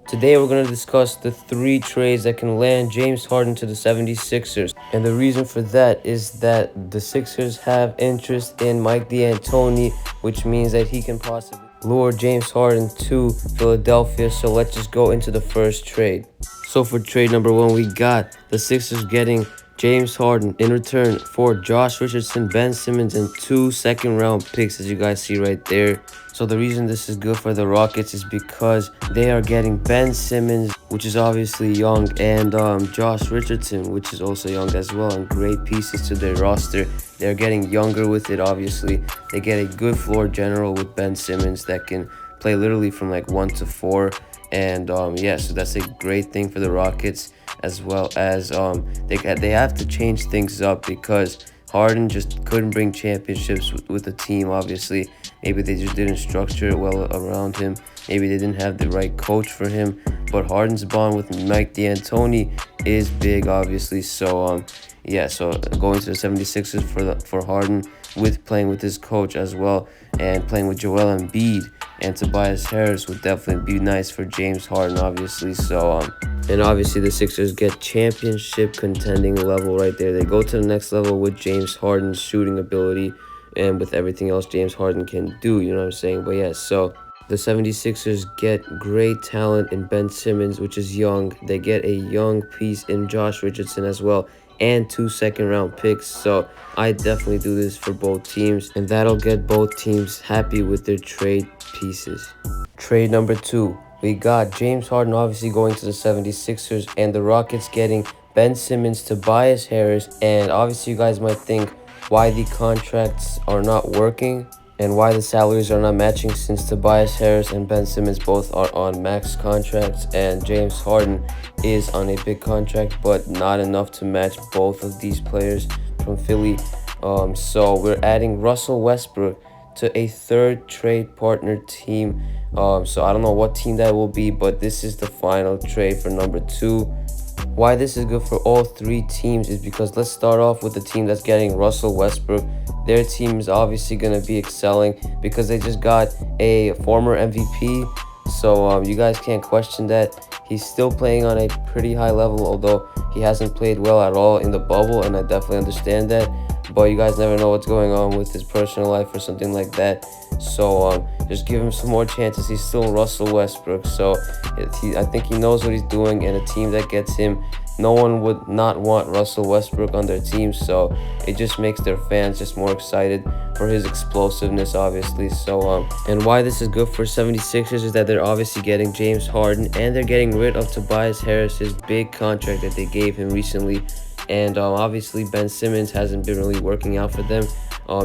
Today we're going to discuss the 3 trades that can land James Harden to the 76ers. And the reason for that is that the Sixers have interest in Mike D'Antoni, which means that he can possibly lure James Harden to Philadelphia. So let's just go into the first trade. So for trade number 1, we got the Sixers getting James Harden in return for Josh Richardson, Ben Simmons, and 2 second-round picks, as you guys see right there. So the reason this is good for the Rockets is because they are getting Ben Simmons, which is obviously young, and Josh Richardson, which is also young as well, and great pieces to their roster. They're getting younger with it, obviously. They get a good floor general with Ben Simmons that can play literally from like 1 to 4. And yeah, so that's a great thing for the Rockets, as well as they have to change things up because Harden just couldn't bring championships with the team. Obviously, maybe they just didn't structure it well around him. Maybe they didn't have the right coach for him. But Harden's bond with Mike D'Antoni is big, obviously. So yeah, so going to the 76ers for Harden, with playing with his coach as well, and playing with Joel Embiid and Tobias Harris would definitely be nice for James Harden, obviously. So and obviously the Sixers get championship contending level right there. They go to the next level with James Harden's shooting ability and with everything else James Harden can do, you know what I'm saying? But yeah, so the 76ers get great talent in Ben Simmons, which is young. They get a young piece in Josh Richardson as well, and 2 second-round picks. So I definitely do this for both teams, and that'll get both teams happy with their trade pieces. Trade number 2, we got James Harden obviously going to the 76ers, and the Rockets getting Ben Simmons, Tobias Harris. And obviously you guys might think why the contracts are not working and why the salaries are not matching, since Tobias Harris and Ben Simmons both are on max contracts and James Harden is on a big contract, but not enough to match both of these players from Philly. So we're adding Russell Westbrook to a third trade partner team. So I don't know what team that will be, but this is the final trade for number 2. Why this is good for all 3 teams is because let's start off with the team that's getting Russell Westbrook. Their team is obviously going to be excelling because they just got a former MVP. So you guys can't question that. He's still playing on a pretty high level, although he hasn't played well at all in the bubble, and I definitely understand that. But you guys never know what's going on with his personal life or something like that. So just give him some more chances. He's still Russell Westbrook. So I think he knows what he's doing, and a team that gets him, no one would not want Russell Westbrook on their team. So it just makes their fans just more excited for his explosiveness, obviously. So and why this is good for 76ers is that they're obviously getting James Harden, and they're getting rid of Tobias Harris's big contract that they gave him recently. And obviously Ben Simmons hasn't been really working out for them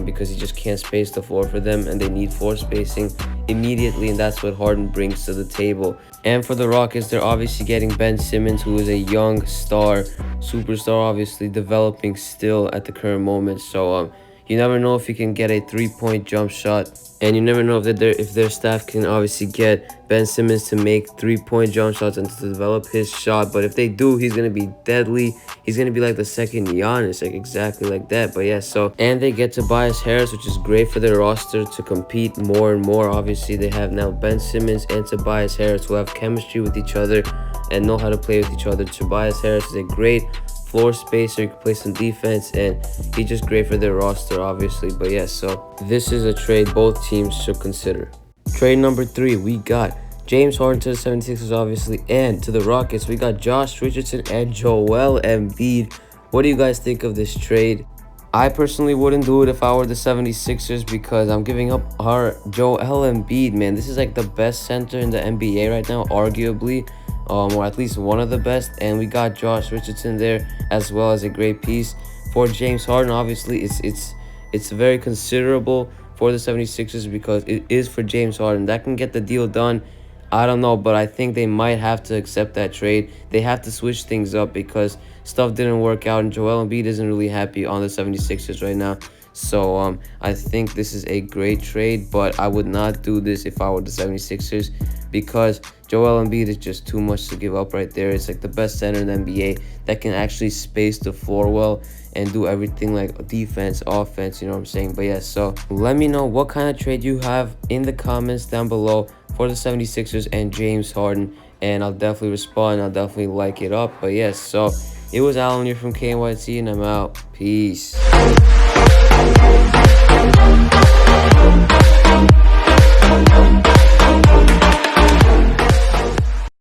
because he just can't space the floor for them, and they need floor spacing immediately, and that's what Harden brings to the table. And for the Rockets, they're obviously getting Ben Simmons, who is a young superstar, obviously developing still at the current moment. So you never know if he can get a 3-point jump shot, and you never know if their staff can obviously get Ben Simmons to make 3-point jump shots and to develop his shot. But if they do, he's going to be deadly. He's going to be like the second Giannis, like exactly like that. But yeah, so, and they get Tobias Harris, which is great for their roster to compete more and more. Obviously, they have now Ben Simmons and Tobias Harris who have chemistry with each other and know how to play with each other. Tobias Harris is a great floor spacer, you can play some defense, and he's just great for their roster, obviously. But yeah, so this is a trade both teams should consider. Trade number 3, we got James Harden to the 76ers, obviously, and to the Rockets, we got Josh Richardson and Joel Embiid. What do you guys think of this trade? I personally wouldn't do it if I were the 76ers because I'm giving up our Joel Embiid, man. This is like the best center in the NBA right now, arguably. Or at least one of the best, and we got Josh Richardson there as well as a great piece for James Harden. Obviously, it's very considerable for the 76ers because it is for James Harden. That can get the deal done. I don't know, but I think they might have to accept that trade. They have to switch things up because stuff didn't work out, and Joel Embiid isn't really happy on the 76ers right now. So I think this is a great trade, but I would not do this if I were the 76ers because Joel Embiid is just too much to give up right there. It's like the best center in the NBA that can actually space the floor well and do everything like defense, offense, you know what I'm saying? But yeah, so let me know what kind of trade you have in the comments down below. for the 76ers and James Harden, and I'll definitely respond. I'll definitely like it up. But yes, so it was Alan here from KNYT, and I'm out. Peace.